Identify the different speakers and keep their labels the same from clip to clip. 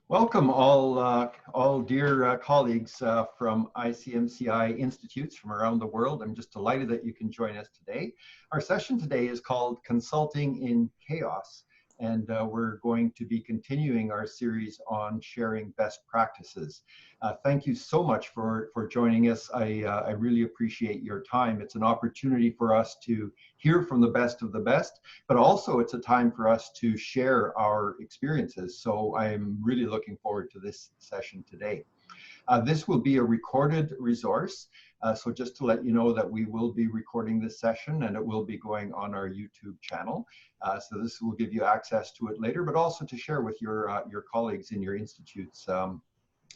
Speaker 1: Welcome all dear colleagues from ICMCI institutes from around the world. I'm just delighted that you can join us today. Our session today is called Consulting in Chaos, and we're going to be continuing our series on sharing best practices. Thank you so much for joining us. I really appreciate your time. It's an opportunity for us to hear from the best of the best, but also it's a time for us to share our experiences. So I'm really looking forward to this session today. This will be a recorded resource. So just to let you know that we will be recording this session and it will be going on our YouTube channel. So this will give you access to it later, but also to share with your colleagues in your institutes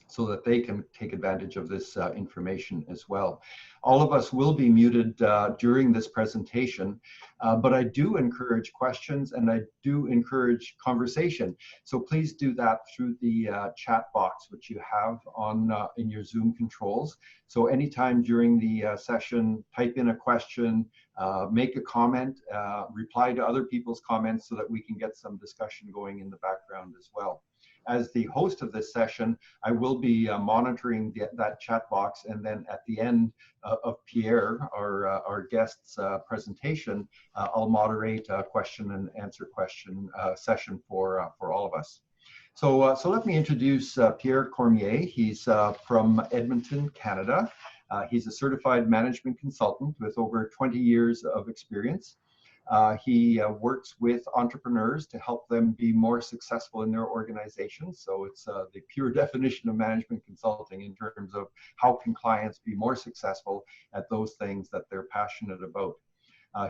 Speaker 1: so that they can take advantage of this information as well. All of us will be muted during this presentation, but I do encourage questions and I do encourage conversation. So please do that through the chat box, which you have on in your Zoom controls. So anytime during the session, type in a question, make a comment, reply to other people's comments so that we can get some discussion going in the background as well. As the host of this session, I will be monitoring that chat box, and then at the end of Pierre, our guest's presentation, I'll moderate a question and answer session for all of us. So let me introduce Pierre Cormier. He's from Edmonton, Canada. He's a certified management consultant with over 20 years of experience. He works with entrepreneurs to help them be more successful in their organizations. So it's the pure definition of management consulting in terms of how can clients be more successful at those things that they're passionate about.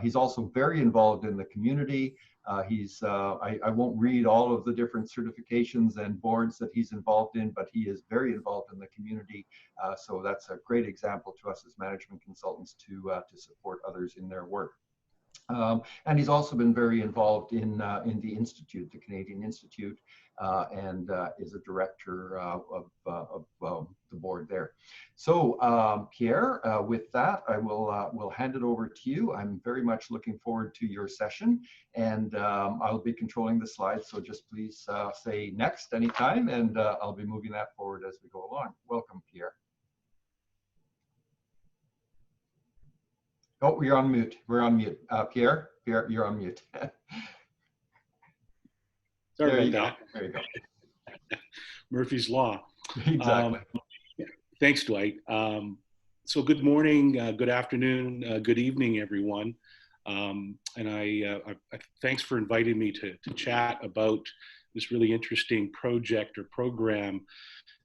Speaker 1: He's also very involved in the community. I won't read all of the different certifications and boards that he's involved in, but he is very involved in the community. So that's a great example to us as management consultants to support others in their work. And he's also been very involved in the Institute, the Canadian Institute, and is a director of the board there. So Pierre, with that, I will hand it over to you. I'm very much looking forward to your session, and I'll be controlling the slides, so just please say next anytime, and I'll be moving that forward as we go along. Welcome, Pierre. Oh, we're on mute. We're on mute. Pierre, you're on mute.
Speaker 2: Sorry about that.
Speaker 1: There you go.
Speaker 2: Murphy's Law.
Speaker 1: Exactly.
Speaker 2: Thanks, Dwight. So good morning, good afternoon, good evening, everyone. And thanks for inviting me to chat about this really interesting project or program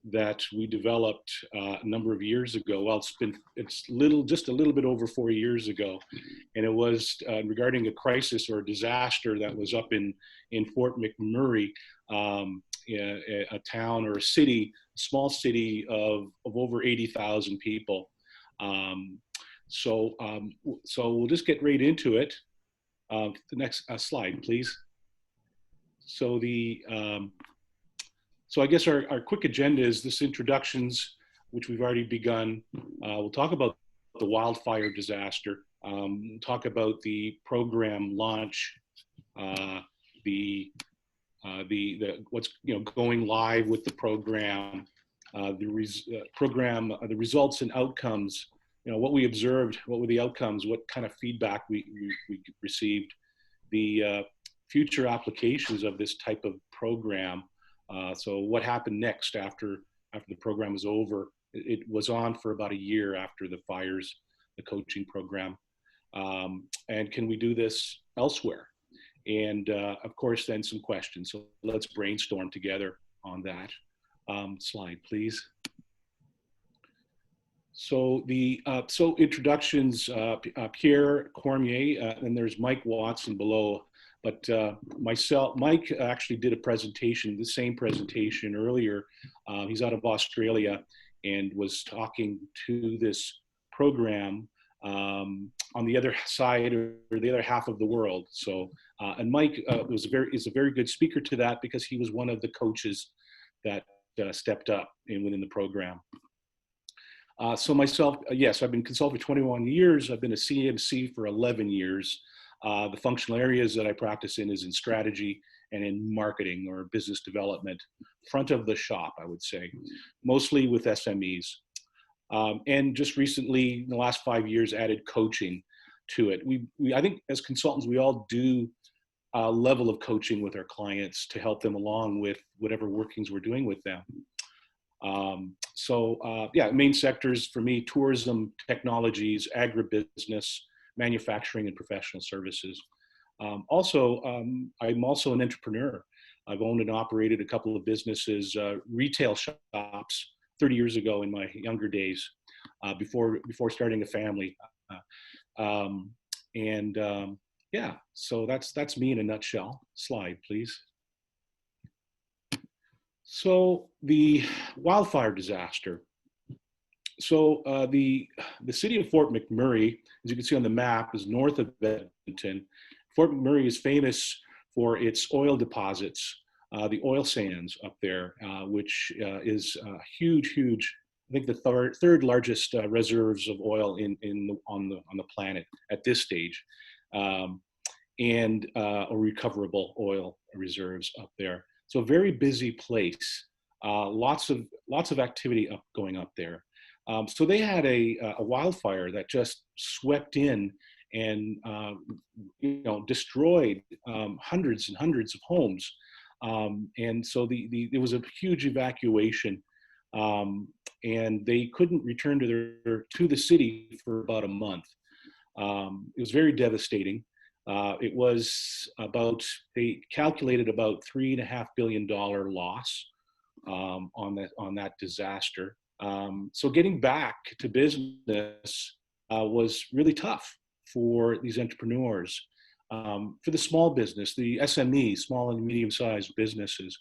Speaker 2: that we developed a number of years ago. Well, it's just a little bit over 4 years ago, and it was regarding a crisis or a disaster that was up in Fort McMurray, a town or a city, a small city of over 80,000 people. So we'll just get right into it. The next slide, please. So I guess our quick agenda is this introductions, which we've already begun. We'll talk about the wildfire disaster, talk about the program launch, what's going live with the program, the results and outcomes. What we observed, what were the outcomes, what kind of feedback we received, the future applications of this type of program. So what happened next after the program was over? It was on for about a year after the fires, the coaching program. And can we do this elsewhere? And of course, then some questions. So let's brainstorm together on that. Slide, please. So introductions, Pierre Cormier, and there's Mike Watson below. But Mike actually did a presentation, the same presentation earlier. He's out of Australia and was talking to this program on the other side or the other half of the world. So, and Mike is a very good speaker to that because he was one of the coaches that stepped up within the program. So myself, yes, I've been consulting for 21 years. I've been a CMC for 11 years. The functional areas that I practice in is in strategy and in marketing or business development, front of the shop, I would say, mostly with SMEs. And just recently, in the last 5 years, added coaching to it. I think as consultants, we all do a level of coaching with our clients to help them along with whatever workings we're doing with them. Yeah, main sectors for me: tourism, technologies, agribusiness, manufacturing, and professional services. I'm also an entrepreneur. I've owned and operated a couple of businesses, retail shops, 30 years ago in my younger days, before starting a family. Yeah, so that's me in a nutshell. Slide, please. So the wildfire disaster. So the city of Fort McMurray, as you can see on the map, is north of Edmonton. Fort McMurray is famous for its oil deposits, the oil sands up there, which is huge. I think the third largest reserves of oil on the planet at this stage, and recoverable oil reserves up there. So a very busy place. Lots of activity going up there. So they had a wildfire that just swept in and destroyed hundreds and hundreds of homes. And so there was a huge evacuation, and they couldn't return to the city for about a month. It was very devastating. It was they calculated about $3.5 billion loss on that disaster. So getting back to business was really tough for these entrepreneurs, for the small business, the SMEs, small and medium-sized businesses.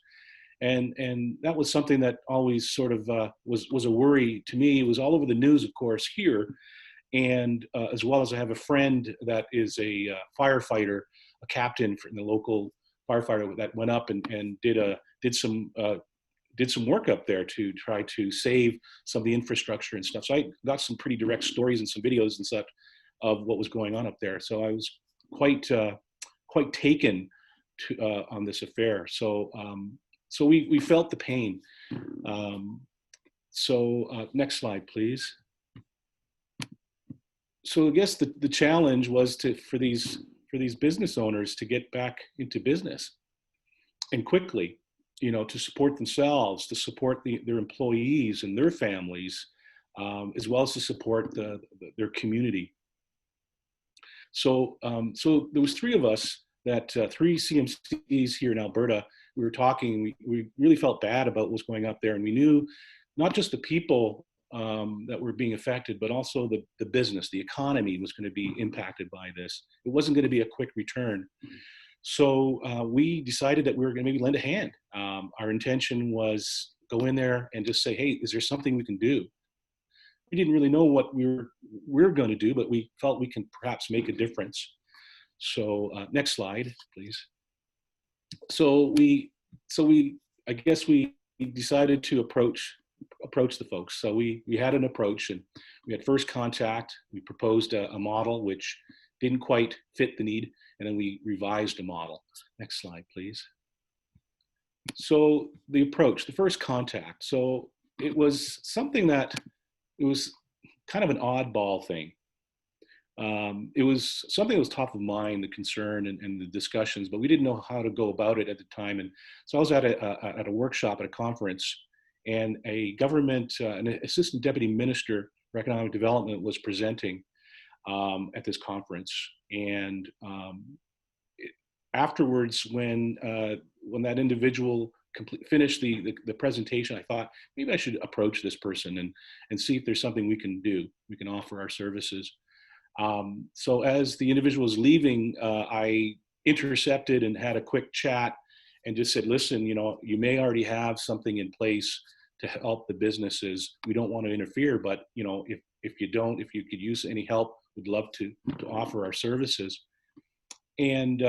Speaker 2: And that was something that always sort of was a worry to me. It was all over the news, of course, here. And as well as I have a friend that is a firefighter, a captain in the local firefighter that went up and did some work up there to try to save some of the infrastructure and stuff. So I got some pretty direct stories and some videos and such of what was going on up there. So I was quite taken on this affair. So we felt the pain. Next slide, please. So I guess the challenge was for these business owners to get back into business and quickly, to support themselves, to support their employees and their families, as well as to support their community. So there was three of us, three CMCs here in Alberta. We were talking. We really felt bad about what was going up there, and we knew not just the people that were being affected, but also the business, the economy was going to be impacted by this. It wasn't going to be a quick return. So we decided that we were going to maybe lend a hand. Our intention was go in there and just say, hey, is there something we can do? We didn't really know what we were going to do, but we felt we can perhaps make a difference. So next slide, please. So we decided to approach the folks. So we had an approach, and we had first contact. We proposed a model which didn't quite fit the need, and then we revised a model. Next slide, please. So the approach, the first contact. So it was something that it was kind of an oddball thing. It was something that was top of mind, the concern and the discussions, but we didn't know how to go about it at the time. And so I was at a workshop at a conference, and an assistant deputy minister for economic development was presenting at this conference. And afterwards, when that individual finished the presentation, I thought maybe I should approach this person and see if there's something we can do. We can offer our services. So as the individual was leaving, I intercepted and had a quick chat and just said, listen, you may already have something in place to help the businesses. We don't want to interfere, but if you could use any help, we'd love to offer our services. And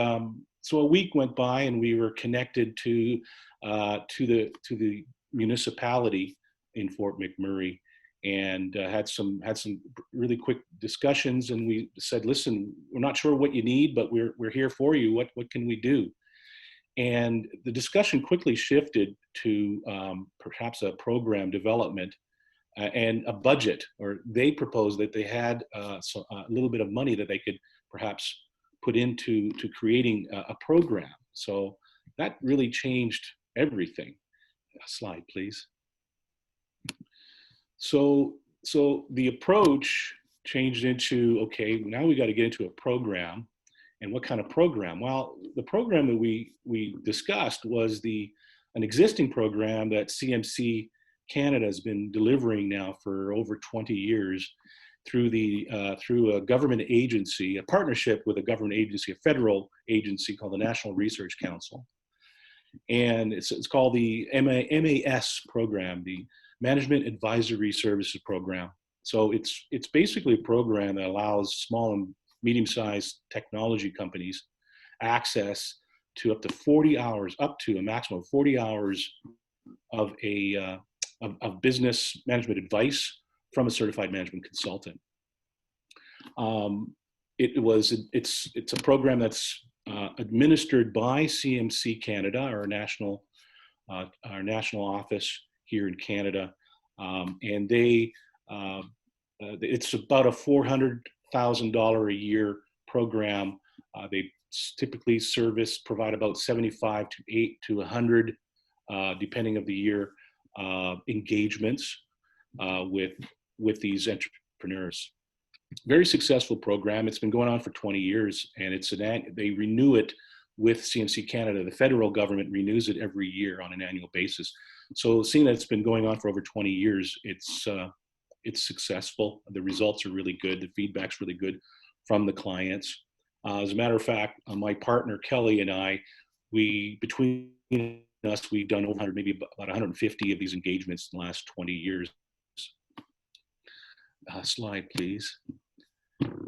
Speaker 2: so a week went by, and we were connected to the municipality in Fort McMurray, and had some really quick discussions. And we said, listen, we're not sure what you need, but we're here for you. What can we do? And the discussion quickly shifted to perhaps a program development and a budget, or they proposed that they had a little bit of money that they could perhaps put into creating a program. So that really changed everything. Slide, please. So the approach changed into, okay, now we got to get into a program. And what kind of program? Well, the program that we discussed was an existing program that CMC Canada has been delivering now for over 20 years through a government agency, a partnership with a government agency, a federal agency called the National Research Council. And it's called the MAS program, the Management Advisory Services Program. So it's basically a program that allows small and medium-sized technology companies access to up to a maximum of 40 hours of business management advice from a certified management consultant. It's a program that's administered by CMC Canada, our national office here in Canada, and it's about a $400,000 a year program. They typically provide about 75 to 100, depending of the year, engagements with these entrepreneurs. Very successful program. It's been going on for 20 years, and they renew it with CMC Canada. The federal government renews it every year on an annual basis. So seeing that it's been going on for over 20 years, it's successful. The results are really good. The feedback's really good from the clients. As a matter of fact, my partner Kelly and I, between us, we've done over maybe about 150 of these engagements in the last 20 years. Slide, please.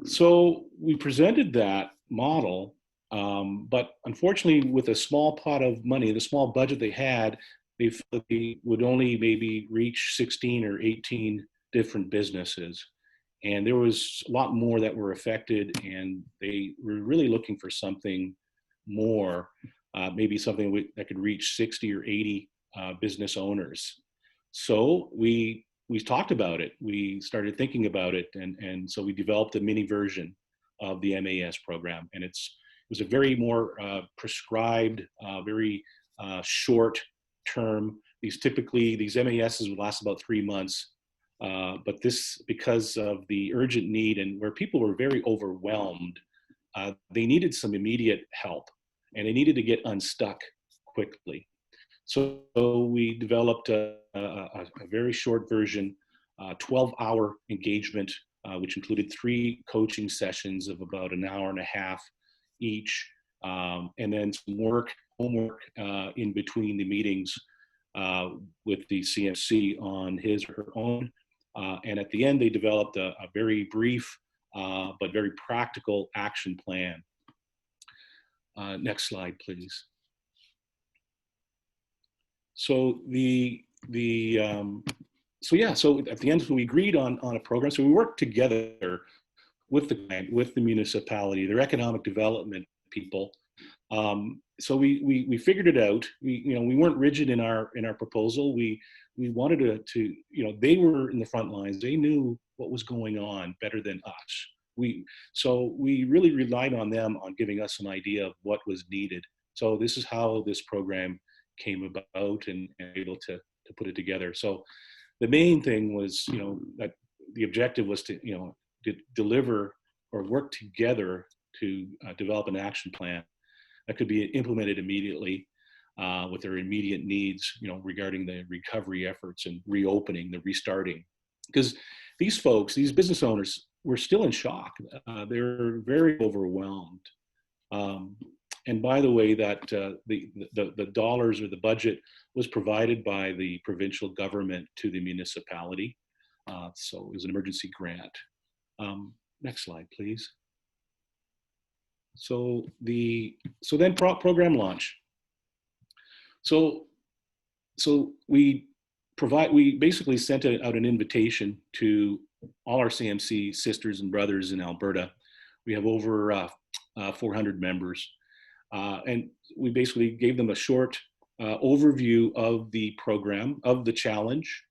Speaker 2: So we presented that model, but unfortunately, with a small pot of money, the small budget they had, they would only maybe reach 16 or 18 different businesses. And there was a lot more that were affected, and they were really looking for something more, maybe something that could reach 60 or 80 business owners. So we talked about it. We started thinking about it, and so we developed a mini version of the MAS program. And it was a very more prescribed, very short term. These MASs would last about 3 months. But this, because of the urgent need and where people were very overwhelmed, they needed some immediate help, and they needed to get unstuck quickly. So we developed a very short version, 12-hour engagement, which included 3 coaching sessions of about an hour and a half each, and then some homework in between the meetings with the CMC on his or her own. And at the end, they developed a very brief but very practical action plan. Next slide, please. So so at the end, we agreed on a program. So we worked together with the client, with the municipality, their economic development people. So we figured it out. We weren't rigid in our proposal. We wanted to they were in the front lines. They knew what was going on better than us. So we really relied on them on giving us an idea of what was needed. So this is how this program came about and able to put it together. So the main thing was, that the objective was to deliver or work together to develop an action plan that could be implemented immediately with their immediate needs, regarding the recovery efforts and reopening, the restarting. Because these folks, these business owners, were still in shock. They're very overwhelmed. And by the way, that the dollars or the budget was provided by the provincial government to the municipality. So it was an emergency grant. Next slide, please. So then program launch. So we basically sent out an invitation to all our CMC sisters and brothers in Alberta. We have over 400 members. And we basically gave them a short overview of the program, of the challenge,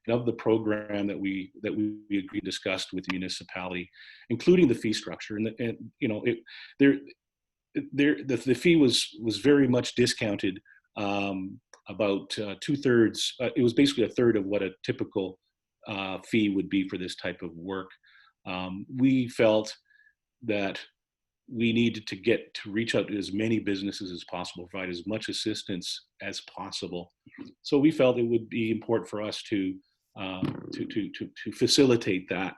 Speaker 2: and of the program that we agreed discussed with the municipality, including the fee structure. And you know, the fee was very much discounted, about 2/3. It was basically a third of what a typical fee would be for this type of work. We felt that we needed to reach out to as many businesses as possible, provide as much assistance as possible. So we felt it would be important for us to facilitate that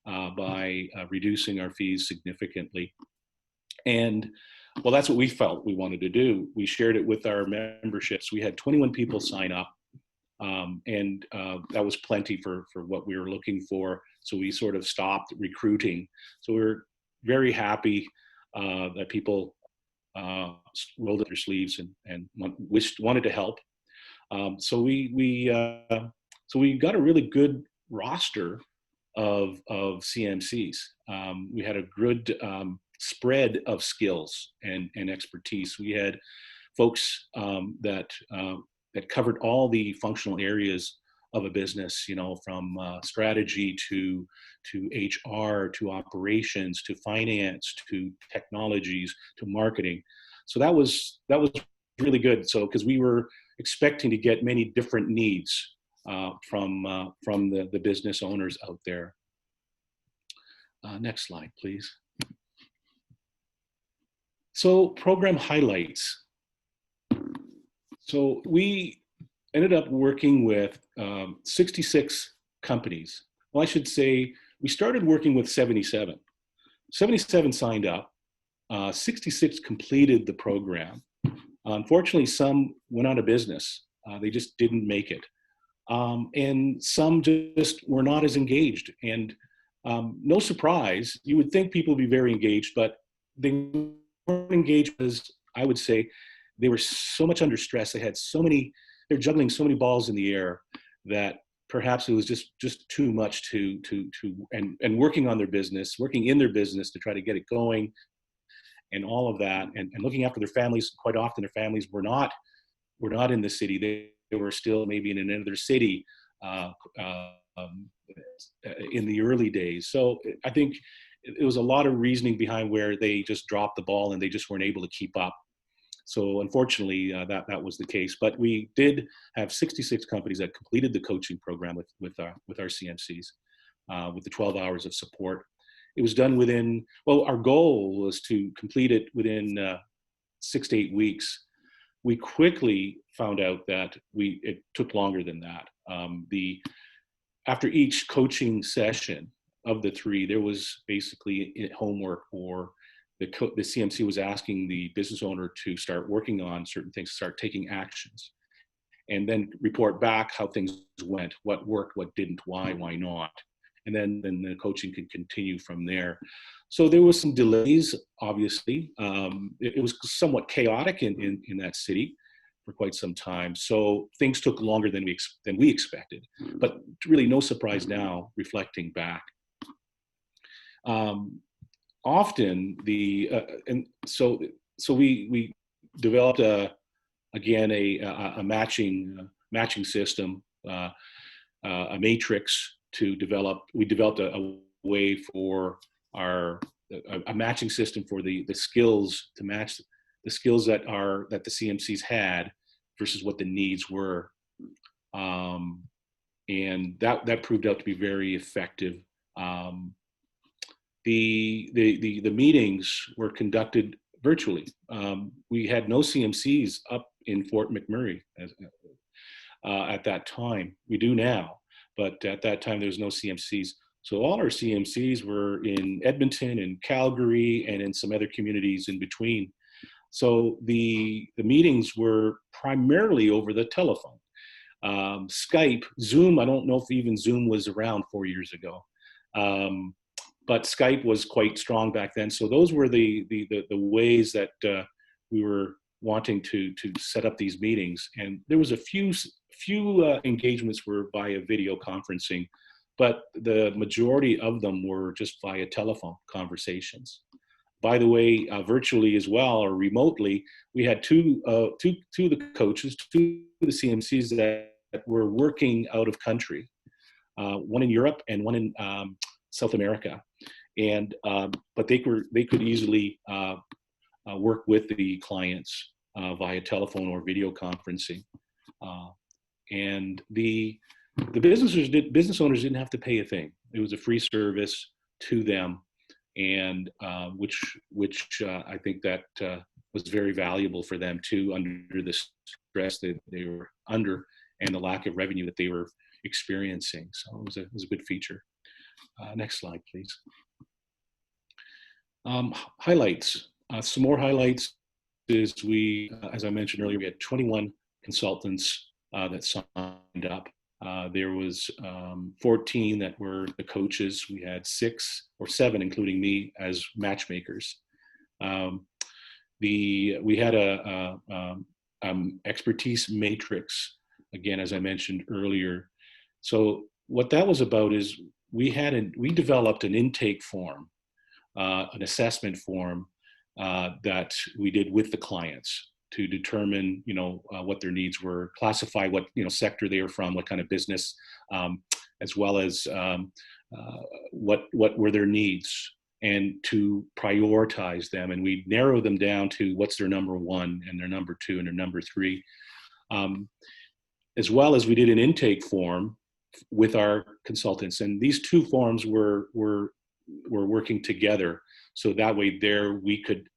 Speaker 2: by reducing our fees significantly. And well, that's what we felt we wanted to do. We shared it with our memberships. We had 21 people sign up, and that was plenty for what we were looking for. So we sort of stopped recruiting. So we were very happy that people rolled up their sleeves and wanted to help. So we got a really good roster of CMCs. We had a good spread of skills and expertise. We had folks that covered all the functional areas of a business, you know, from strategy to HR, to operations, to finance, to technologies, to marketing. So that was really good. So because we were expecting to get many different needs from the business owners out there. Next slide, please. So program highlights. So we ended up working with 66 companies. Well, I should say we started working with 77. 77 signed up. 66 completed the program. Unfortunately, some went out of business. They just didn't make it. And some just were not as engaged. And no surprise, you would think people would be very engaged, but they weren't engaged because I would say they were so much under stress. They're juggling so many balls in the air that perhaps it was just too much and working on their business, working in their business to try to get it going and all of that, and looking after their families. Quite often their families were not in the city. They were still maybe in another city in the early days. So I think it was a lot of reasoning behind where they just dropped the ball and they just weren't able to keep up. So unfortunately, that was the case. But we did have 66 companies that completed the coaching program with our CMCs, with the 12 hours of support. It was done within, well, our goal was to complete it within 6 to 8 weeks. We quickly found out that it took longer than that. After each coaching session of the 3, there was basically homework, or the CMC was asking the business owner to start working on certain things, start taking actions, and then report back how things went, what worked, what didn't, why not. And then the coaching could continue from there. So there was some delays, obviously. It was somewhat chaotic in that city for quite some time. So things took longer than we expected, but really no surprise now, reflecting back. Often so we developed a matching system, a matrix to develop. We developed a way for a matching system for the skills to match the skills that the CMCs had versus what the needs were, and that proved out to be very effective. The meetings were conducted virtually. We had no CMCs up in Fort McMurray at that time. We do now, but at that time there was no CMCs. So all our CMCs were in Edmonton and Calgary and in some other communities in between. So the meetings were primarily over the telephone. Skype, Zoom, I don't know if even Zoom was around 4 years ago. But Skype was quite strong back then. So those were the ways that we were wanting to set up these meetings. And there was a few engagements were via video conferencing, but the majority of them were just via telephone conversations. by the way, virtually as well or remotely, we had two of the coaches, two of the CMCs that were working out of country, one in Europe and one in South America, and but they could easily work with the clients via telephone or video conferencing, and the business owners didn't have to pay a thing. It was a free service to them, and which I think that was very valuable for them too, under the stress that they were under and the lack of revenue that they were experiencing. So it was a good feature. Next slide, please. Highlights. Some more highlights is as I mentioned earlier, we had 21 consultants that signed up. There was 14 that were the coaches. We had 6 or 7, including me, as matchmakers. We had a expertise matrix, again, as I mentioned earlier. So what that was about is we developed an intake form, an assessment form that we did with the clients to determine, what their needs were, classify what, sector they were from, what kind of business, as well as what were their needs, and to prioritize them. And we narrow them down to what's their number 1 and their number 2 and their number 3. As well as we did an intake form with our consultants. And these 2 forms were working together. So that way we could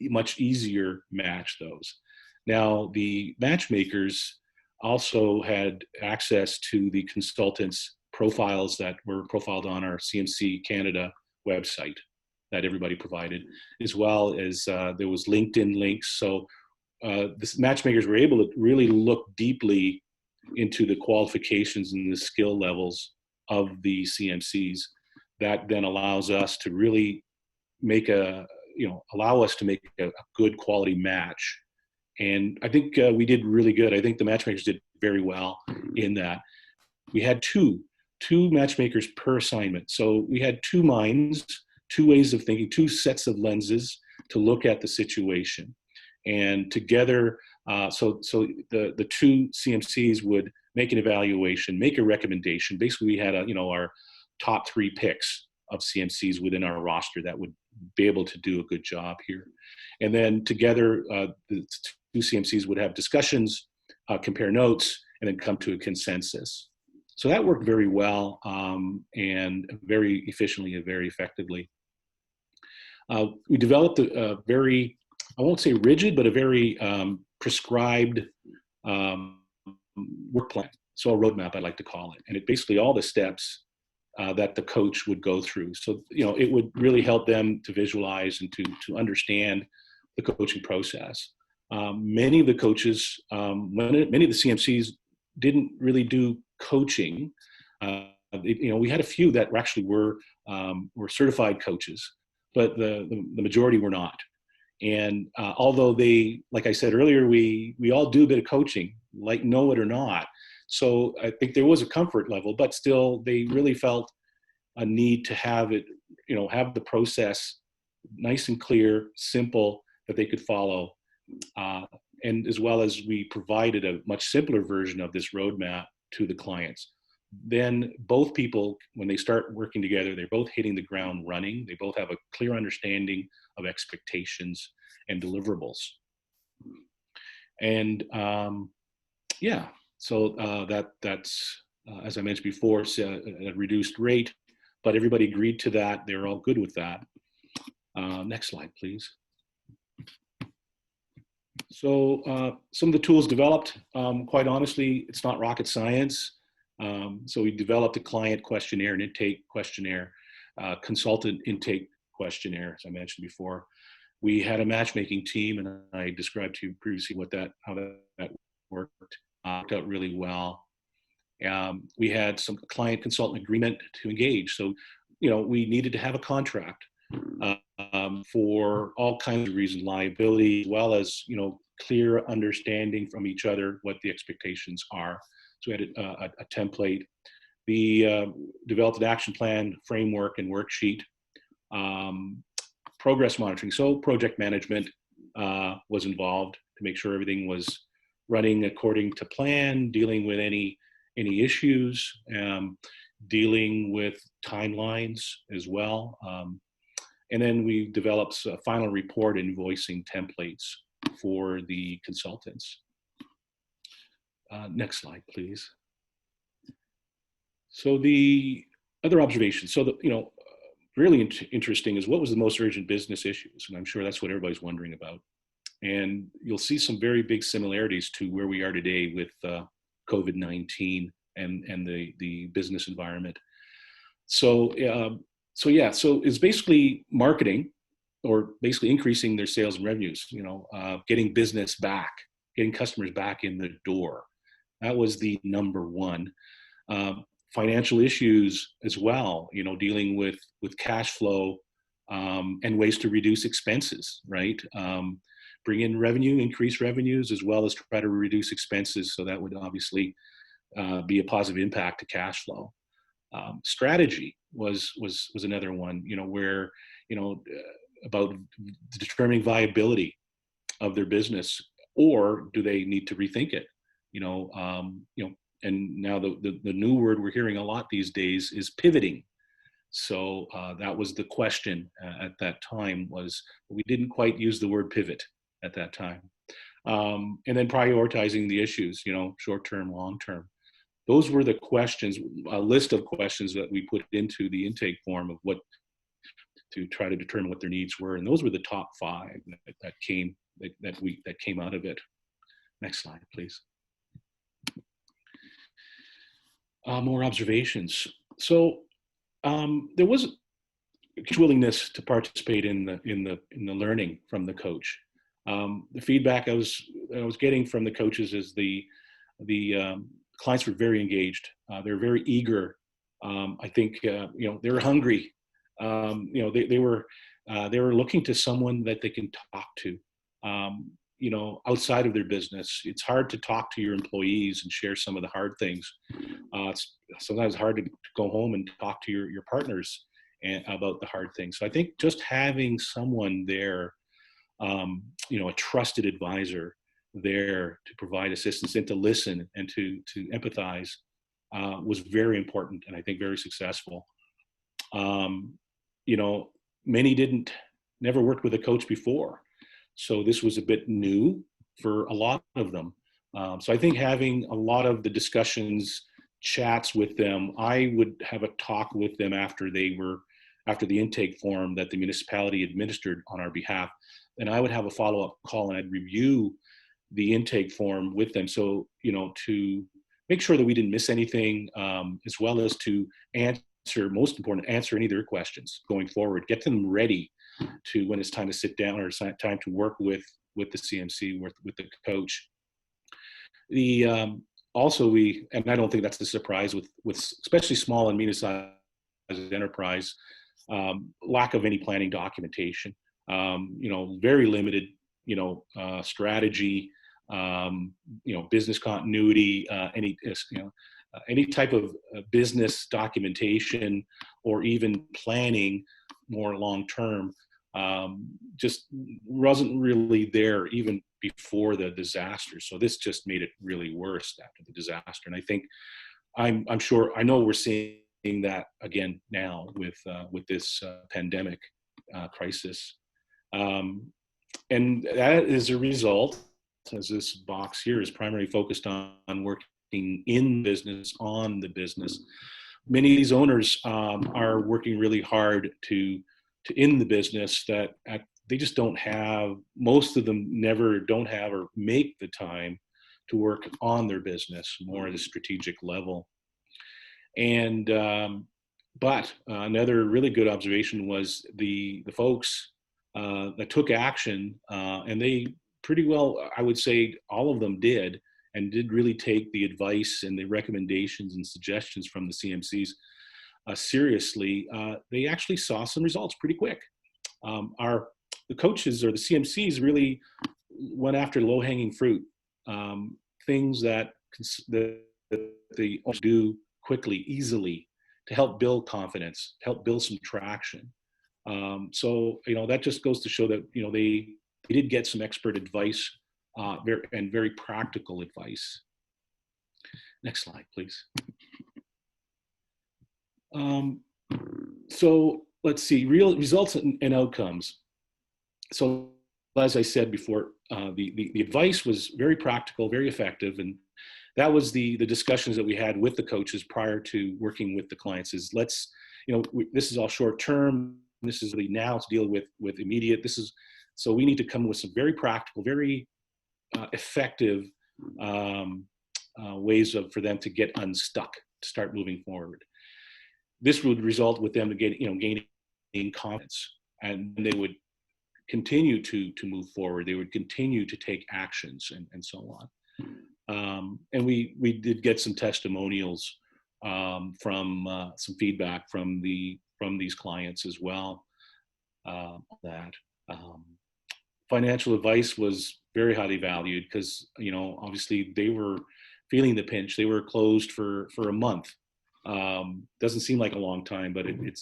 Speaker 2: much easier match those. Now, the matchmakers also had access to the consultants' profiles that were profiled on our CMC Canada website that everybody provided, as well as there was LinkedIn links. So the matchmakers were able to really look deeply into the qualifications and the skill levels of the CMCs. That then allows us to really allow us to make a good quality match. And I think we did really good. I think the matchmakers did very well in that. We had two matchmakers per assignment. So we had 2 minds, 2 ways of thinking, 2 sets of lenses to look at the situation. And together, so the 2 CMCs would make an evaluation, make a recommendation. Basically, we had our top 3 picks of CMCs within our roster that would be able to do a good job here. And then together, the 2 CMCs would have discussions, compare notes, and then come to a consensus. So that worked very well and very efficiently and very effectively. We developed a very, I won't say rigid, but a very prescribed work plan. So a roadmap, I like to call it. And it basically all the steps that the coach would go through. So, it would really help them to visualize and to understand the coaching process. Many of the coaches, many of the CMCs didn't really do coaching. We had a few that actually were certified coaches, but the majority were not. And although they, like I said earlier, we all do a bit of coaching, like know it or not. So I think there was a comfort level, but still they really felt a need to have it, have the process nice and clear, simple, that they could follow. And as well as we provided a much simpler version of this roadmap to the clients. Then both people, when they start working together, they're both hitting the ground running. They both have a clear understanding of expectations and deliverables. And so that's as I mentioned before, a reduced rate, but everybody agreed to that. They're all good with that. Next slide, please. So some of the tools developed, quite honestly, it's not rocket science. So we developed a client questionnaire, an intake questionnaire, consultant intake questionnaire, as I mentioned before. We had a matchmaking team, and I described to you previously how that worked. Worked out really well. We had some client consultant agreement to engage. So, we needed to have a contract for all kinds of reasons, liability, as well as, clear understanding from each other what the expectations are. So we had a template. We developed an action plan, framework, and worksheet. progress monitoring. So project management was involved to make sure everything was running according to plan, dealing with any issues, dealing with timelines as well. And then we developed a final report invoicing templates for the consultants. Next slide, please. So the other observations. So really interesting is what was the most urgent business issues, and I'm sure that's what everybody's wondering about. And you'll see some very big similarities to where we are today with COVID-19 and the business environment. So it's basically marketing, or basically increasing their sales and revenues. Getting business back, getting customers back in the door. That was the number one. Financial issues as well. Dealing with cash flow and ways to reduce expenses. Right. Bring in revenue, increase revenues, as well as try to reduce expenses. So that would obviously be a positive impact to cash flow. Strategy was another one, where, about determining viability of their business, or do they need to rethink it? And now the new word we're hearing a lot these days is pivoting. So that was the question at that time. We didn't quite use the word pivot at that time. And then prioritizing the issues, short-term, long-term. Those were the questions, a list of questions that we put into the intake form of what to try to determine what their needs were. And those were the top 5 that came out of it. Next slide, please. More observations. So there was a willingness to participate in the learning from the coach. The feedback I was getting from the coaches is the clients were very engaged. They're very eager. I think they were hungry. They were looking to someone that they can talk to. Outside of their business. It's hard to talk to your employees and share some of the hard things. It's sometimes hard to go home and talk to your partners about the hard things. So I think just having someone there, a trusted advisor there to provide assistance and to listen and to empathize was very important, and I think very successful. Many never worked with a coach before. So this was a bit new for a lot of them. So I think having a lot of the discussions, chats with them, I would have a talk with them after the intake form that the municipality administered on our behalf. And I would have a follow-up call, and I'd review the intake form with them. So, to make sure that we didn't miss anything, as well as to most important, answer any of their questions going forward, get them ready to when it's time to sit down or time to work with the CMC, with the coach. Also, and I don't think that's the surprise with especially small and medium-sized enterprise, lack of any planning documentation, very limited, strategy, business continuity, any type of business documentation or even planning more long-term, just wasn't really there even before the disaster. So this just made it really worse after the disaster. And I think I'm sure, I know we're seeing that again now with this pandemic crisis. And that is a result, as this box here is primarily focused on working in business, on the business. Many of these owners are working really hard to in the business that they just don't have, most of them don't have or make the time to work on their business more at a strategic level. And but another really good observation was the folks that took action, and they pretty well, I would say all of them did, and did really take the advice and the recommendations and suggestions from the CMCs seriously. They actually saw some results pretty quick. The coaches or the CMCs really went after low-hanging fruit, things that they do quickly, easily, to help build confidence, to help build some traction. So, that just goes to show that, they did get some expert advice and very practical advice. Next slide, please. So let's see, real results and outcomes. So as I said before, the advice was very practical, very effective, and that was the discussions that we had with the coaches prior to working with the clients. Is this is all short term. This is really now to deal with immediate. So we need to come with some very practical, very effective ways for them to get unstuck, to start moving forward. This would result with them gaining confidence, and they would continue to move forward. They would continue to take actions and so on. And we did get some testimonials from some feedback from these clients as well. Financial advice was very highly valued because, obviously they were feeling the pinch. They were closed for a month. Doesn't seem like a long time, but it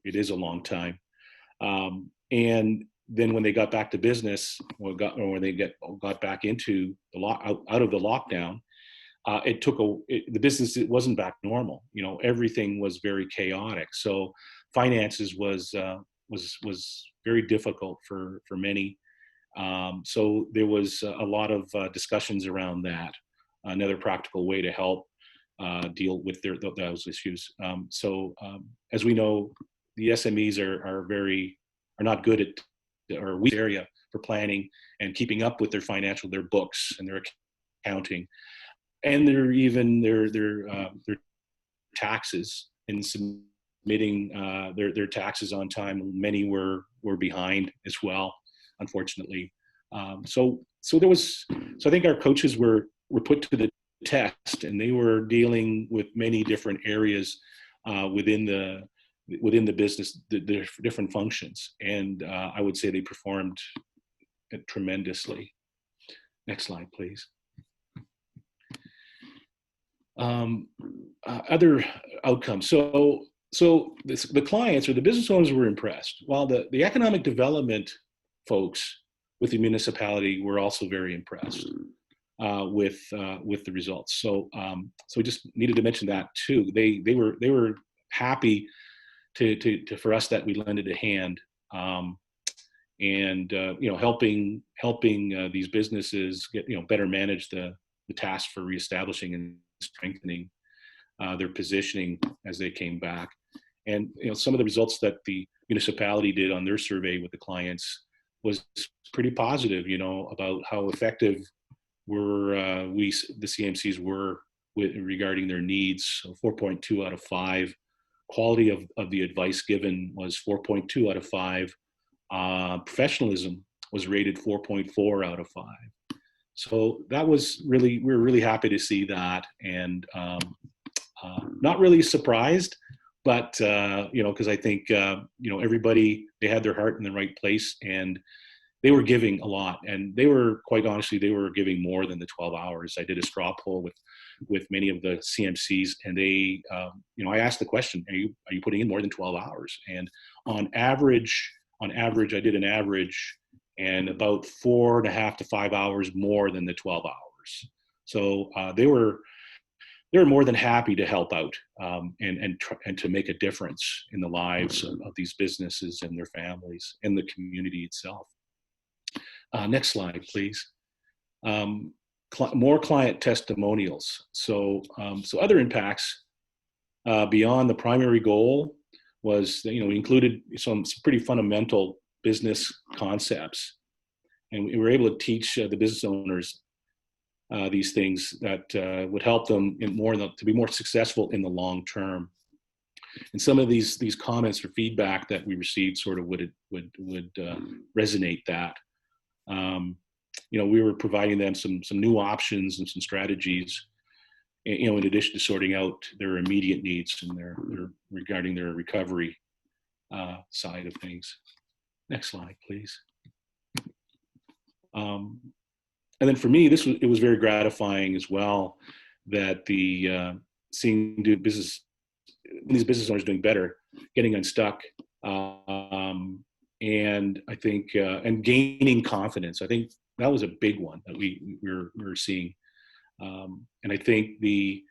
Speaker 2: is a long time. And then when they got back to business, or when they got back into out of the lockdown, the business, it wasn't back normal. Everything was very chaotic. So finances was very difficult for many. So there was a lot of discussions around that. Another practical way to help deal with those issues. As we know, the SMEs are not good at, or weak area for planning and keeping up with their books and their accounting, and their taxes, and submitting their taxes on time. Many were behind as well, unfortunately. So I think our coaches were put to the test, and they were dealing with many different areas within the business, the different functions, and I would say they performed tremendously. Next slide, please. Other outcomes. So the clients or the business owners were impressed, while the economic development folks with the municipality were also very impressed with the results. So we just needed to mention that too. They were happy for us that we lended a hand, and helping these businesses get better manage the task for reestablishing and strengthening their positioning as they came back. And some of the results that the municipality did on their survey with the clients was pretty positive, about how effective the CMCs were regarding their needs. So 4.2 out of 5. Quality of the advice given was 4.2 out of 5. Professionalism was rated 4.4 out of 5. So that was we were really happy to see that, and not really surprised, but because I think everybody, they had their heart in the right place, and they were giving a lot, and they were, quite honestly, they were giving more than the 12 hours. I did a straw poll with many of the CMCs, and they, I asked the question, are you putting in more than 12 hours? And on average, I did an average, and about 4.5 to 5 hours more than the 12 hours. So they were more than happy to help out, and to make a difference in the lives of these businesses and their families and the community itself. Next slide, please. More client testimonials. So other impacts beyond the primary goal was, we included some pretty fundamental business concepts, and we were able to teach the business owners these things that would help them to be more successful in the long term. And some of these comments or feedback that we received sort of would resonate that. We were providing them some new options and some strategies, in addition to sorting out their immediate needs and their regarding their recovery side of things. Next slide, please. And then for me, it was very gratifying as well that seeing these business owners doing better, getting unstuck, And I think, and gaining confidence. I think that was a big one that we were seeing. And I think the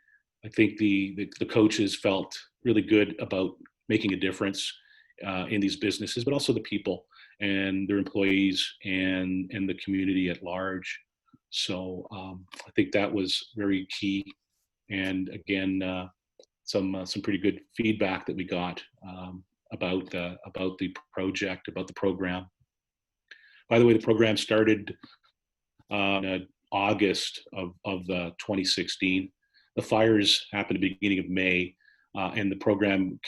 Speaker 2: coaches felt really good about making a difference in these businesses, but also the people and their employees and the community at large. So I think that was very key. And again, some pretty good feedback that we got about the project, about the program. By the way, the program started in August of 2016. The fires happened at the beginning of May, and the program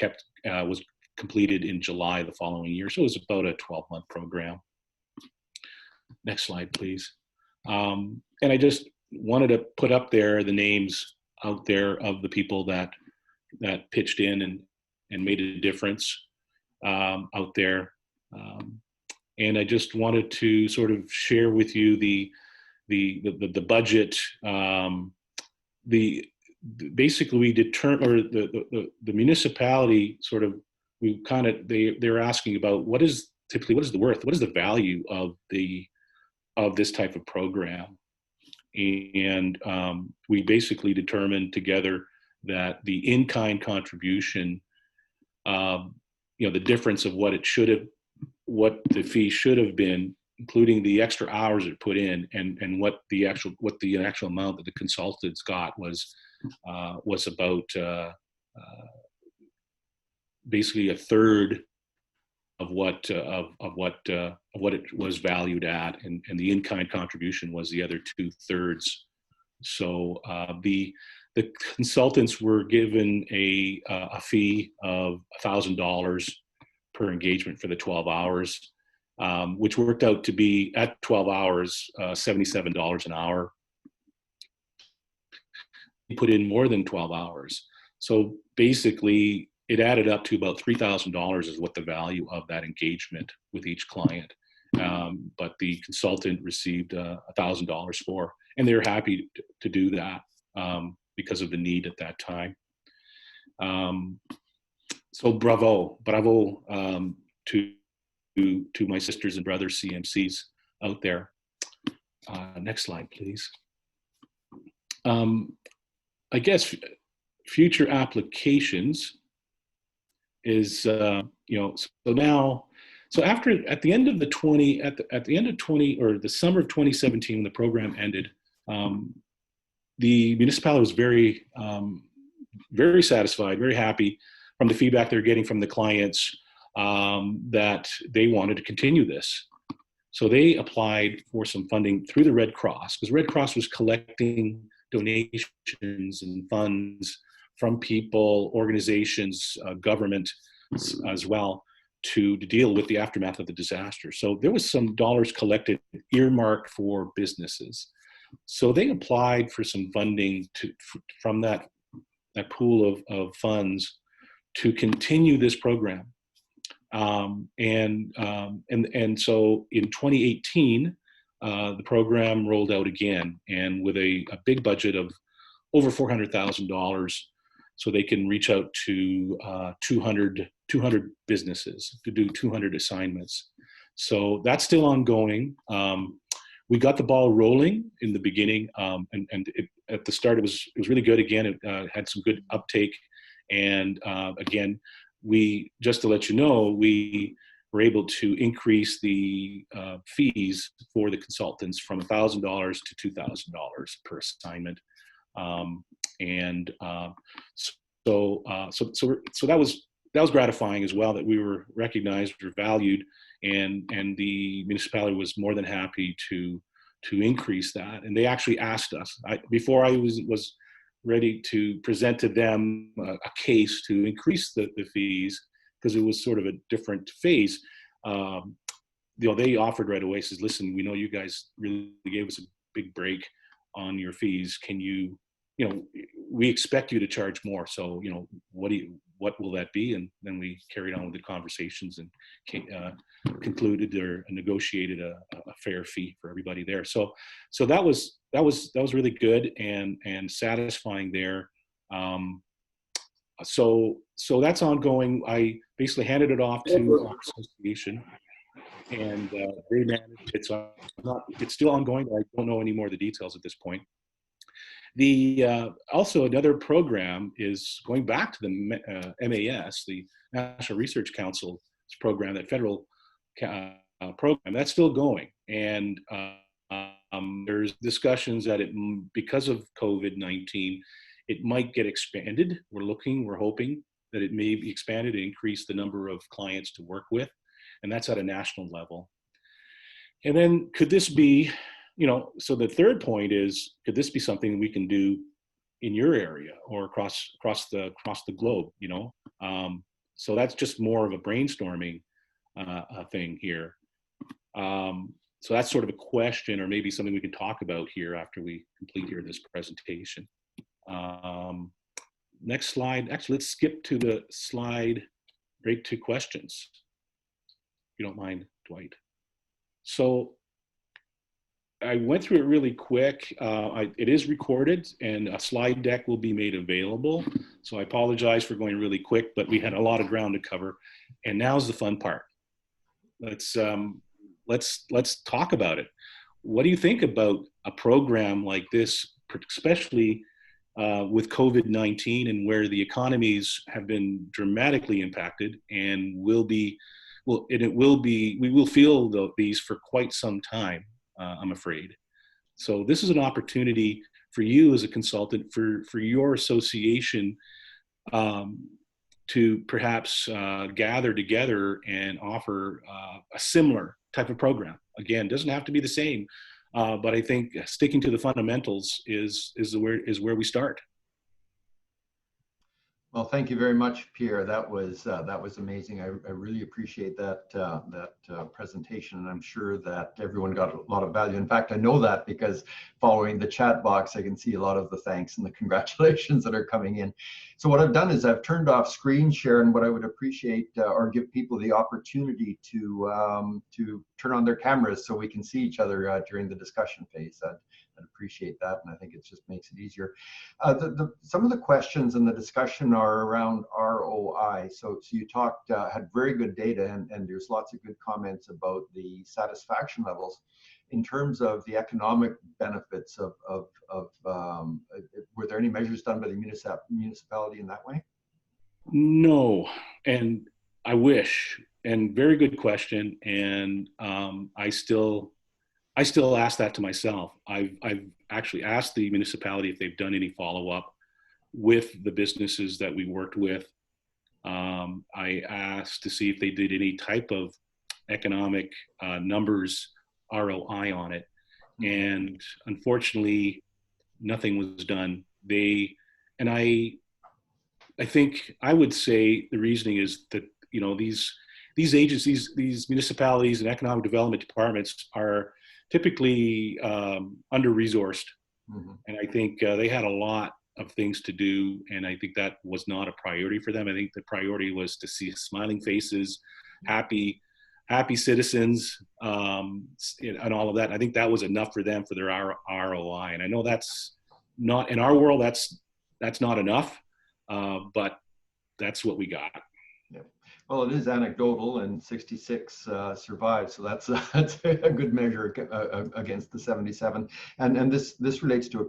Speaker 2: was completed in July the following year. So it was about a 12-month program. Next slide, please. And I just wanted to put up there the names out there of the people that pitched in and made a difference out there. And I just wanted to sort of share with you the budget. Basically we determine, or the municipality sort of, they're asking about what is the value of this type of program. And we basically determined together that the in-kind contribution, the difference of what the fee should have been, including the extra hours it put in, and what the actual amount that the consultants got was about basically a third of what it was valued at, and the in-kind contribution was the other 2/3. So the consultants were given a fee of $1,000 per engagement for the 12 hours, which worked out to be, at 12 hours, $77 an hour. He put in more than 12 hours. So basically, it added up to about $3,000 is what the value of that engagement with each client. But the consultant received $1,000 for, and they were happy to do that because of the need at that time. So bravo to my sisters and brothers CMCs out there. Next slide, please. I guess future applications is at the end of the summer of 2017, when the program ended, the municipality was very very satisfied, very happy from the feedback they're getting from the clients, that they wanted to continue this. So they applied for some funding through the Red Cross, because Red Cross was collecting donations and funds from people, organizations, government as well, to deal with the aftermath of the disaster. So there was some dollars collected earmarked for businesses. So they applied for some funding from that pool of funds to continue this program. And so in 2018, the program rolled out again, and with a big budget of over $400,000, so they can reach out to 200 businesses to do 200 assignments. So that's still ongoing. We got the ball rolling in the beginning, and at the start it was really good. Again, it had some good uptake, and again, just to let you know, we were able to increase the fees for the consultants from $1,000 to $2,000 per assignment, so that was gratifying as well, that we were recognized, we were valued, and the municipality was more than happy to increase that. And they actually asked us, before I was ready to present to them a case to increase the fees, because it was sort of a different phase. They offered right away, says, listen, we know you guys really gave us a big break on your fees. Can you, we expect you to charge more. So, what will that be? And then we carried on with the conversations and concluded or negotiated a fair fee for everybody there. So that was really good and satisfying there. So so that's ongoing. I basically handed it off to our association, and they manage it. So it's still ongoing. I don't know any more of the details at this point. The also another program is going back to the MAS, the National Research Council's program, that federal program that's still going, and there's discussions that because of COVID-19, it might get expanded. We're hoping that it may be expanded to increase the number of clients to work with, and that's at a national level. And then could this be, so the third point is, could this be something we can do in your area or across the globe? So that's just more of a brainstorming thing here. So that's sort of a question, or maybe something we can talk about here after we complete here this presentation. Next slide. Actually, let's skip to the slide right to questions, if you don't mind, Dwight. So I went through it really quick. It is recorded, and a slide deck will be made available. So I apologize for going really quick, but we had a lot of ground to cover. And now's the fun part. Let's talk about it. What do you think about a program like this, especially with COVID-19, and where the economies have been dramatically impacted and we will feel these for quite some time, I'm afraid. So this is an opportunity for you as a consultant, for your association, to perhaps gather together and offer a similar type of program. Again, doesn't have to be the same, but I think sticking to the fundamentals is where we start.
Speaker 1: Well, thank you very much, Pierre. That was amazing. I really appreciate that presentation, and I'm sure that everyone got a lot of value. In fact, I know that because following the chat box, I can see a lot of the thanks and the congratulations that are coming in. So what I've done is I've turned off screen share, and what I would appreciate or give people the opportunity to turn on their cameras so we can see each other during the discussion phase. I'd appreciate that, and I think it just makes it easier. Some of the questions in the discussion are around ROI. So you talked, had very good data, and there's lots of good comments about the satisfaction levels. In terms of the economic benefits were there any measures done by the municipality in that way?
Speaker 2: No, and I wish, and very good question, and I still ask that to myself. I've actually asked the municipality if they've done any follow-up with the businesses that we worked with. I asked to see if they did any type of economic numbers, ROI on it. And unfortunately, nothing was done. I think I would say the reasoning is that, these agencies, these municipalities and economic development departments are typically under-resourced. Mm-hmm. And I think they had a lot of things to do, and I think that was not a priority for them. I think the priority was to see smiling faces, happy citizens, and all of that. I think that was enough for them for their ROI. And I know that's not, in our world, that's not enough, but that's what we got.
Speaker 1: Yeah. Well, it is anecdotal, and 66 survived, so that's a good measure against the 77. And this relates to a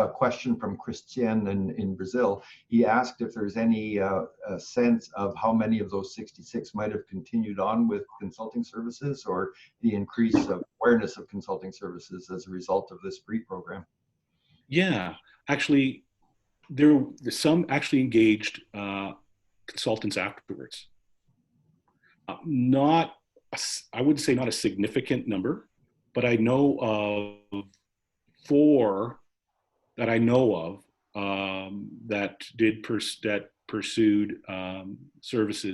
Speaker 1: question from Christian in Brazil. He asked if there's any sense of how many of those 66 might have continued on with consulting services, or the increase of awareness of consulting services as a result of this free program.
Speaker 2: Yeah, actually, some actually engaged consultants afterwards. I would say not a significant number, but I know of 4 that I know of that pursued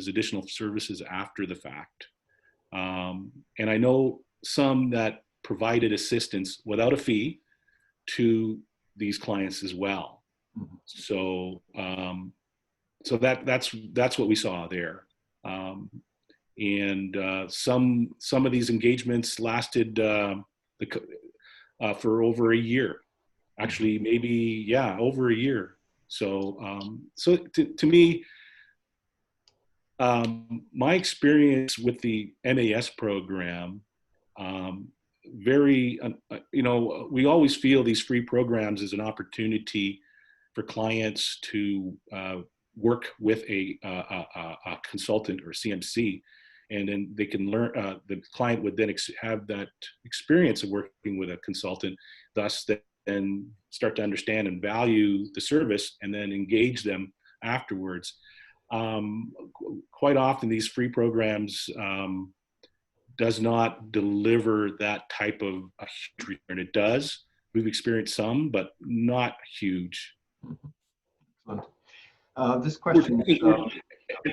Speaker 2: additional services after the fact. And I know some that provided assistance without a fee to these clients as well. Mm-hmm. So that's what we saw there. And some of these engagements lasted for over a year, actually, maybe over a year. So to me, My experience with the MAS program, we always feel these free programs as an opportunity for clients to work with a consultant or CMC, and then they can learn. The client would then have that experience of working with a consultant, thus then start to understand and value the service, and then engage them afterwards. Quite often, these free programs does not deliver that type of a huge return. It does. We've experienced some, but not huge.
Speaker 1: Excellent. This question is,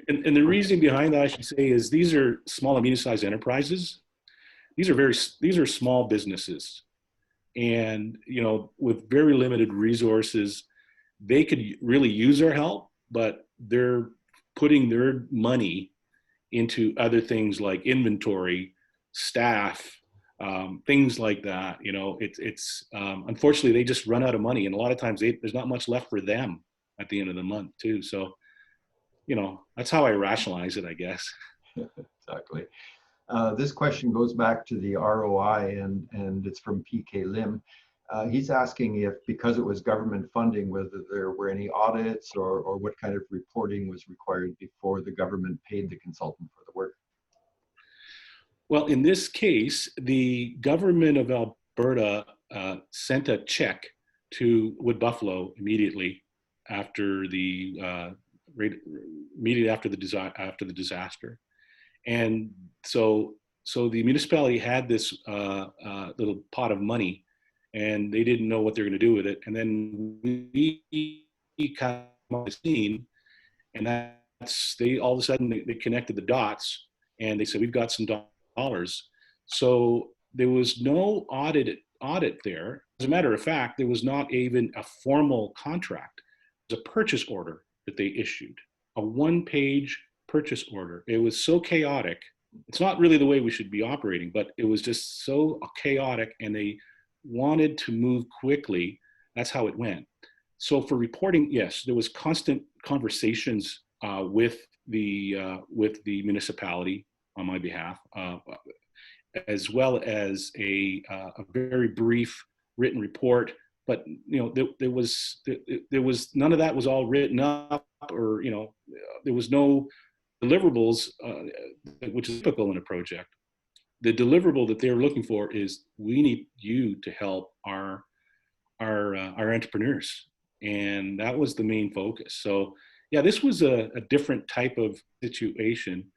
Speaker 2: and the reason behind that, I should say, is these are small and medium-sized enterprises. These are small businesses, and with very limited resources, they could really use our help, but they're putting their money into other things like inventory, staff, things like that. It's unfortunately they just run out of money, and a lot of times there's not much left for them at the end of the month too. So, that's how I rationalize it, I guess.
Speaker 1: Exactly. This question goes back to the ROI, and it's from PK Lim. He's asking if, because it was government funding, whether there were any audits or what kind of reporting was required before the government paid the consultant for the work.
Speaker 2: Well, in this case, the government of Alberta sent a check to Wood Buffalo immediately after the disaster, and so the municipality had this little pot of money, and they didn't know what they're going to do with it. And then we come on the scene, and all of a sudden they connected the dots, and they said, we've got some dollars. So there was no audit there. As a matter of fact, there was not even a formal contract. It was a purchase order that they issued, a one-page purchase order. It was so chaotic. It's not really the way we should be operating, but it was just so chaotic, and they wanted to move quickly. That's how it went. So for reporting, yes, there was constant conversations with the municipality on my behalf, as well as a very brief written report. But there was none of that was all written up, or there was no deliverables, which is typical in a project. The deliverable that they're looking for is, we need you to help our entrepreneurs, and that was the main focus. So yeah, this was a different type of situation.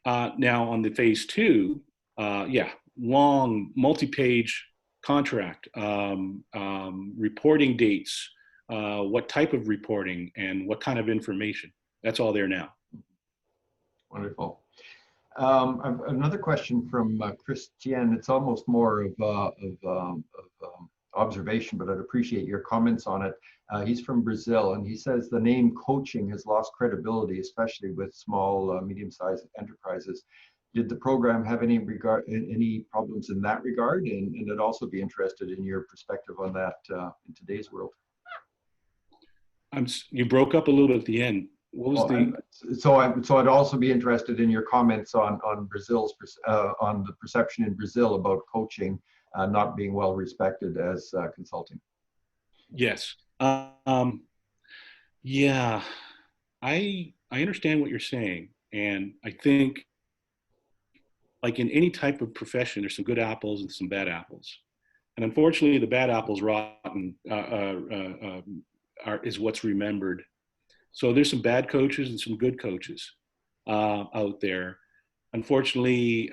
Speaker 2: Now on the phase two, long multi-page contract, reporting dates, what type of reporting and what kind of information. That's all there now.
Speaker 1: Wonderful. Another question from Christian. It's almost more of observation, but I'd appreciate your comments on it. He's from Brazil, and he says the name coaching has lost credibility, especially with small, medium-sized enterprises. Did the program have any problems in that regard? And I'd also be interested in your perspective on that in today's world.
Speaker 2: You broke up a little bit at the end. What was
Speaker 1: so I'd also be interested in your comments on Brazil's on the perception in Brazil about coaching not being well respected as consulting.
Speaker 2: Yes. Yeah, I understand what you're saying, and I think, like in any type of profession, there's some good apples and some bad apples, and unfortunately, the bad apples rotten is what's remembered. So there's some bad coaches and some good coaches out there. Unfortunately,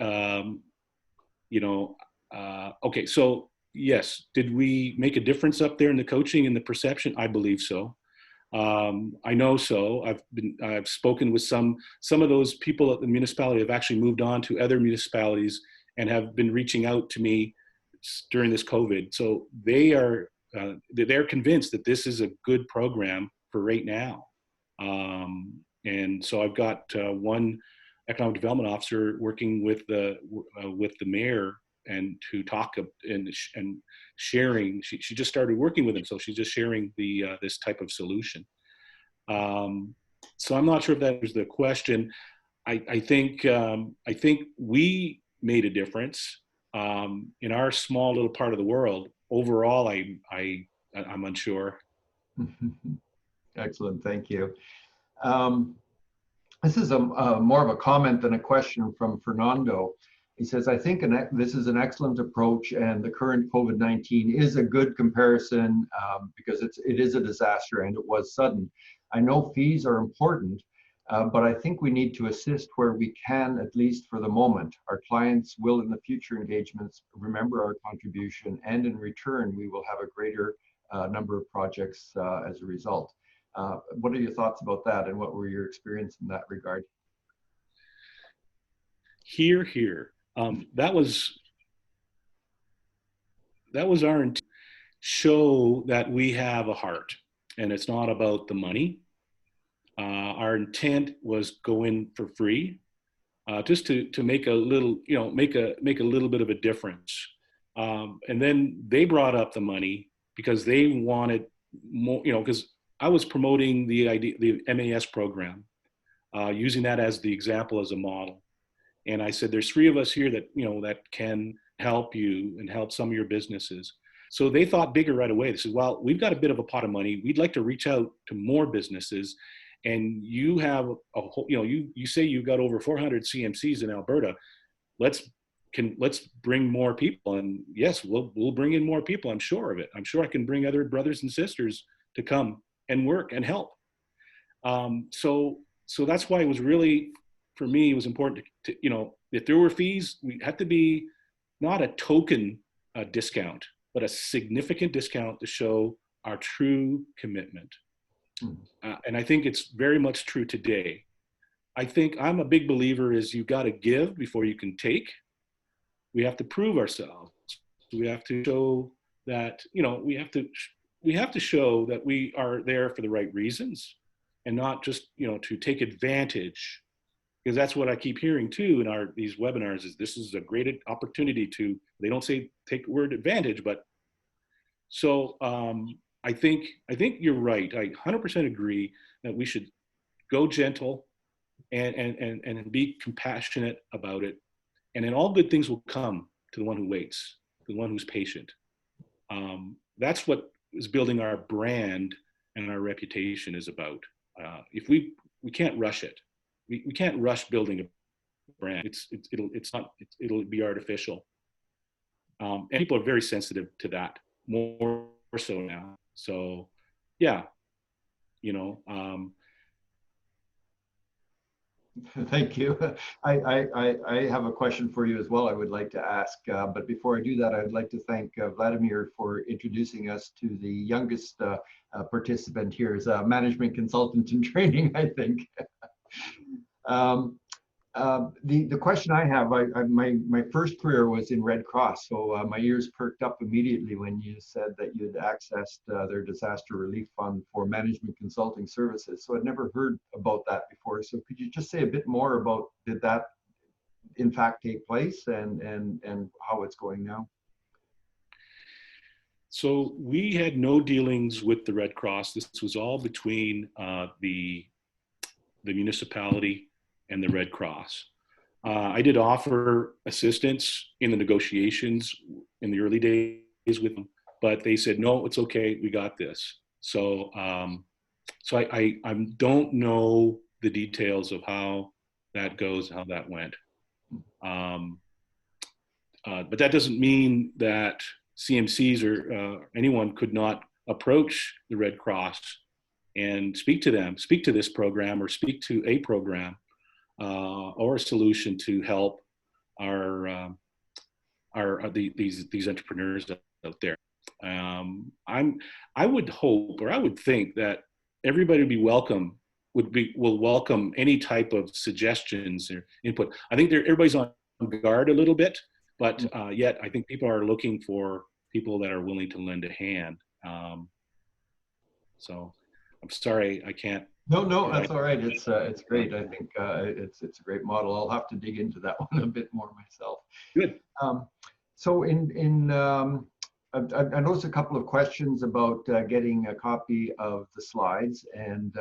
Speaker 2: okay, so yes, did we make a difference up there in the coaching and the perception? I believe so. I know so. I've spoken with some of those people at the municipality have actually moved on to other municipalities and have been reaching out to me during this COVID. So they're convinced that this is a good program for right now. And so I've got one economic development officer working with the mayor and to talk and sharing. She just started working with him, so she's just sharing this type of solution. So I'm not sure if that was the question. I think we made a difference in our small little part of the world. Overall, I'm unsure.
Speaker 1: Excellent, thank you. This is more of a comment than a question from Fernando. He says, I think this is an excellent approach, and the current COVID-19 is a good comparison because it is a disaster and it was sudden. I know fees are important, but I think we need to assist where we can, at least for the moment. Our clients will, in the future engagements, remember our contribution, and in return, we will have a greater number of projects as a result. What are your thoughts about that, and what were your experience in that regard?
Speaker 2: Here. That was our intent. Show that we have a heart, and it's not about the money. Our intent was go in for free, just to make a little, make a little bit of a difference. And then they brought up the money because they wanted more, because I was promoting the idea, the MAS program, using that as the example, as a model. And I said, there's 3 of us here that, that can help you and help some of your businesses. So they thought bigger right away. They said, well, we've got a bit of a pot of money. We'd like to reach out to more businesses. And you have a whole, you say you've got over 400 CMCs in Alberta. Let's bring more people. And yes, we'll bring in more people. I'm sure of it. I'm sure I can bring other brothers and sisters to come and work and help. So that's why it was really, for me, it was important to if there were fees, we had to be not a token discount, but a significant discount to show our true commitment. And I think it's very much true today. I think I'm a big believer is you got to give before you can take. We have to prove ourselves. We have to show that, we have to show that we are there for the right reasons, and not just, to take advantage. Because that's what I keep hearing too in these webinars is this is a great opportunity to, they don't say take the word advantage, but so I think you're right. I 100% agree that we should go gentle and be compassionate about it. And then all good things will come to the one who waits, the one who's patient. That's what is building our brand and our reputation is about. If we can't rush it. We can't rush building a brand. It'll be artificial. And people are very sensitive to that, more so now. So, yeah,
Speaker 1: Thank you. I have a question for you as well I would like to ask. But before I do that, I'd like to thank Vladimir for introducing us to the youngest participant here as a management consultant in training, I think. The question I have, my first career was in Red Cross, so my ears perked up immediately when you said that you'd accessed their disaster relief fund for management consulting services. So I'd never heard about that before. So could you just say a bit more about, did that in fact take place, and how it's going now?
Speaker 2: So we had no dealings with the Red Cross. This was all between the municipality and the Red Cross. I did offer assistance in the negotiations in the early days with them, but they said, no, it's okay, we got this. So, I don't know the details of how that goes, how that went. But that doesn't mean that CMCs or anyone could not approach the Red Cross and speak to this program, or speak to a program or a solution to help these entrepreneurs out there. I would hope, or I would think that everybody will welcome any type of suggestions or input. I think everybody's on guard a little bit, but yet I think people are looking for people that are willing to lend a hand. So I'm sorry, I can't.
Speaker 1: No, that's all right. It's great. I think it's a great model. I'll have to dig into that one a bit more myself.
Speaker 2: Good.
Speaker 1: So in I noticed a couple of questions about getting a copy of the slides, and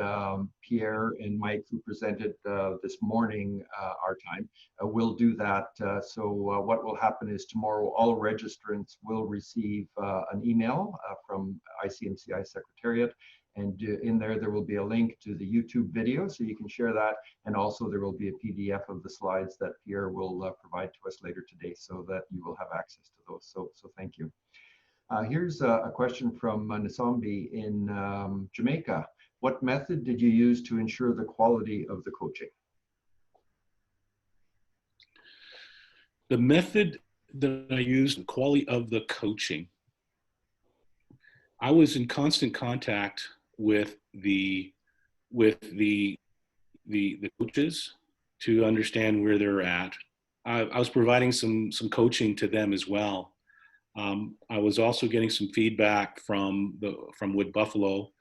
Speaker 1: Pierre and Mike, who presented this morning our time, will do that. So what will happen is tomorrow all registrants will receive an email from ICMCI Secretariat, and in there will be a link to the YouTube video, so you can share that, and also there will be a PDF of the slides that Pierre will provide to us later today, so that you will have access to those. So thank you. Here's a question from Nisambi in Jamaica. What method did you use to ensure the quality of the coaching?
Speaker 2: The method that I used, the quality of the coaching, I was in constant contact with the coaches to understand where they're at. I was providing some coaching to them as well. I was also getting some feedback from Wood Buffalo,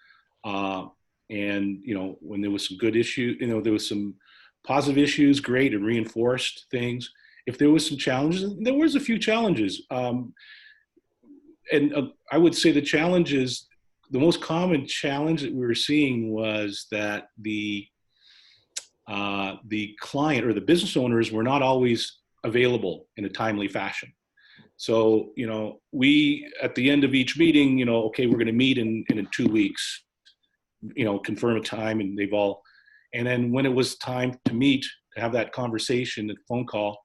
Speaker 2: and when there was some good issue, there was some positive issues, great, and reinforced things. If there was some challenges, there was a few challenges, and I would say the challenges, the most common challenge that we were seeing was that the client or the business owners were not always available in a timely fashion. So, we, at the end of each meeting, okay, we're going to meet in 2 weeks, confirm a time, and and then when it was time to meet, to have that conversation, the phone call,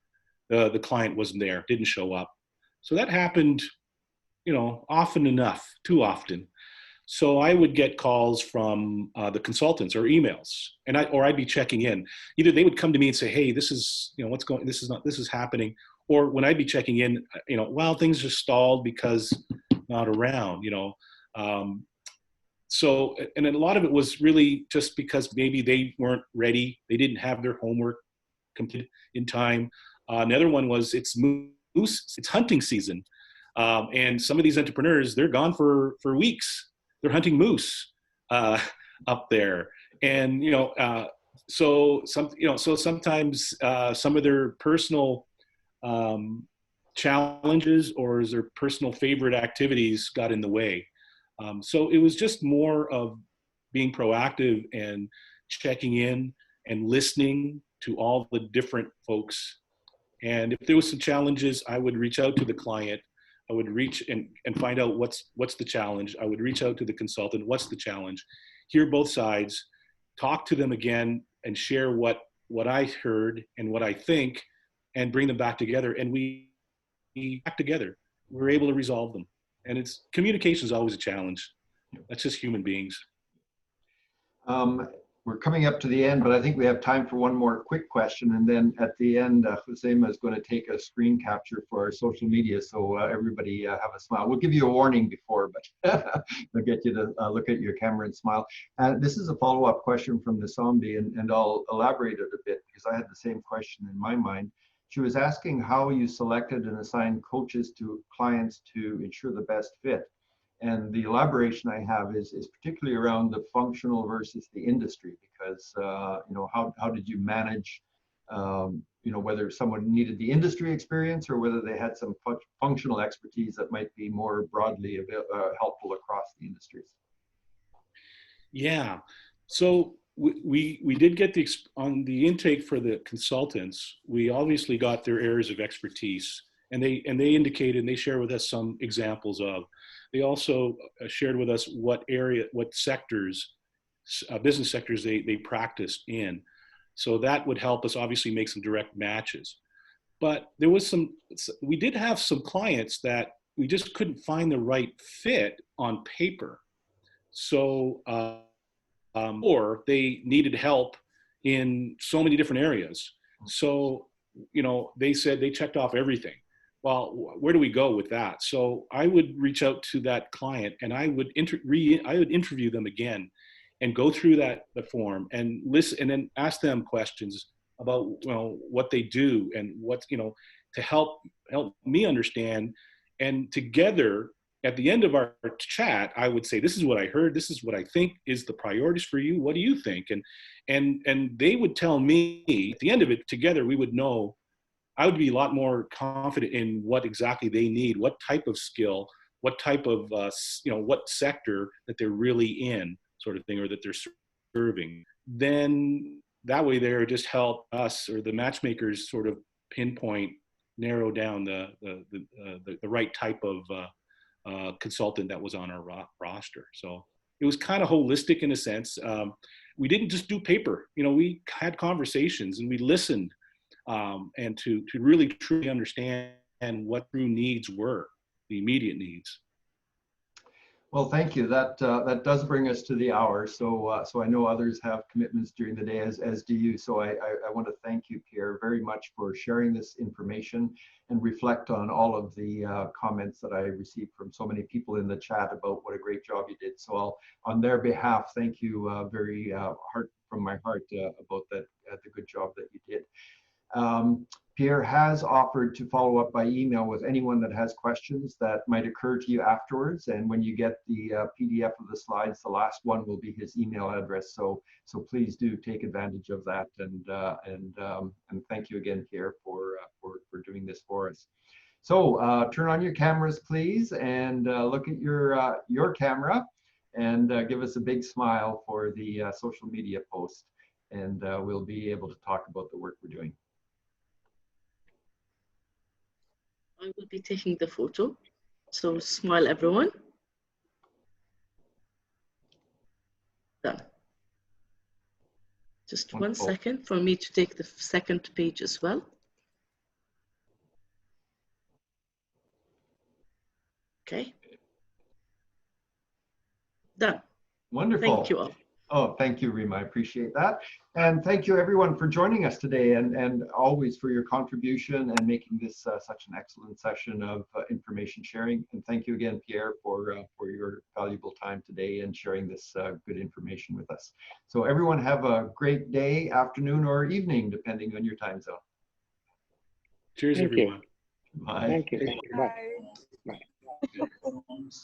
Speaker 2: the client wasn't there, didn't show up. So that happened, often enough, too often. So I would get calls from the consultants or emails, and I'd be checking in. Either they would come to me and say, hey, this is, this is happening. Or when I'd be checking in, well, things are stalled because not around, So, and a lot of it was really just because maybe they weren't ready. They didn't have their homework completed in time. Another one was it's hunting season. And some of these entrepreneurs, they're gone for weeks. They're hunting moose up there. And, so sometimes some of their personal challenges or their personal favorite activities got in the way. So it was just more of being proactive and checking in and listening to all the different folks. And if there was some challenges, I would reach out to the client. I would reach and find out what's the challenge. I would reach out to the consultant, what's the challenge, hear both sides, talk to them again, and share what I heard and what I think, and bring them back together. And we back together. We're able to resolve them. And communication is always a challenge. That's just human beings.
Speaker 1: We're coming up to the end, but I think we have time for one more quick question. And then at the end, Husseima is going to take a screen capture for our social media. So everybody have a smile. We'll give you a warning before, but we'll get you to look at your camera and smile. This is a follow-up question from Nisambi, and I'll elaborate it a bit because I had the same question in my mind. She was asking how you selected and assigned coaches to clients to ensure the best fit. And the elaboration I have is particularly around the functional versus the industry, because how did you manage, whether someone needed the industry experience or whether they had some functional expertise that might be more broadly helpful across the industries.
Speaker 2: Yeah, so we did get on the intake for the consultants. We obviously got their areas of expertise, and they indicated, and they share with us some examples of. They also shared with us what sectors, business sectors they practiced in. So that would help us obviously make some direct matches. But we did have some clients that we just couldn't find the right fit on paper. So, or they needed help in so many different areas. So, they said they checked off everything. Well, where do we go with that? So I would reach out to that client, and I would interview them again, and go through the form and listen, and then ask them questions about what they do and what to help me understand. And together, at the end of our chat, I would say, "This is what I heard. This is what I think is the priorities for you. What do you think?" And they would tell me at the end of it. Together, we would know. I would be a lot more confident in what exactly they need, what type of skill, what type of, what sector that they're really in, sort of thing, or that they're serving. Then that way there just help us or the matchmakers sort of pinpoint, narrow down the right type of consultant that was on our roster. So it was kind of holistic in a sense. We didn't just do paper, we had conversations and we listened, and to really truly understand what true needs were, the immediate needs.
Speaker 1: Well, thank you. That does bring us to the hour. So I know others have commitments during the day, as do you. So I want to thank you, Pierre, very much for sharing this information and reflect on all of the comments that I received from so many people in the chat about what a great job you did. So on their behalf, thank you very from my heart about the good job that you did. Pierre has offered to follow up by email with anyone that has questions that might occur to you afterwards. And when you get the PDF of the slides, the last one will be his email address. So please do take advantage of that. And thank you again, Pierre, for doing this for us. So turn on your cameras, please, and look at your camera, and give us a big smile for the social media post. And we'll be able to talk about the work we're doing.
Speaker 3: I will be taking the photo. So smile, everyone. Done. Just
Speaker 1: Wonderful.
Speaker 3: 1 second for me to take the second page as well. Okay. Done.
Speaker 1: Wonderful.
Speaker 3: Thank you all.
Speaker 1: Oh, thank you, Rima. I appreciate that. And thank you, everyone, for joining us today, and always for your contribution and making this such an excellent session of information sharing. And thank you again, Pierre, for your valuable time today and sharing this good information with us. So everyone have a great day, afternoon, or evening, depending on your time zone.
Speaker 2: Cheers, everyone.
Speaker 1: Bye.
Speaker 4: Thank you. Bye. Bye.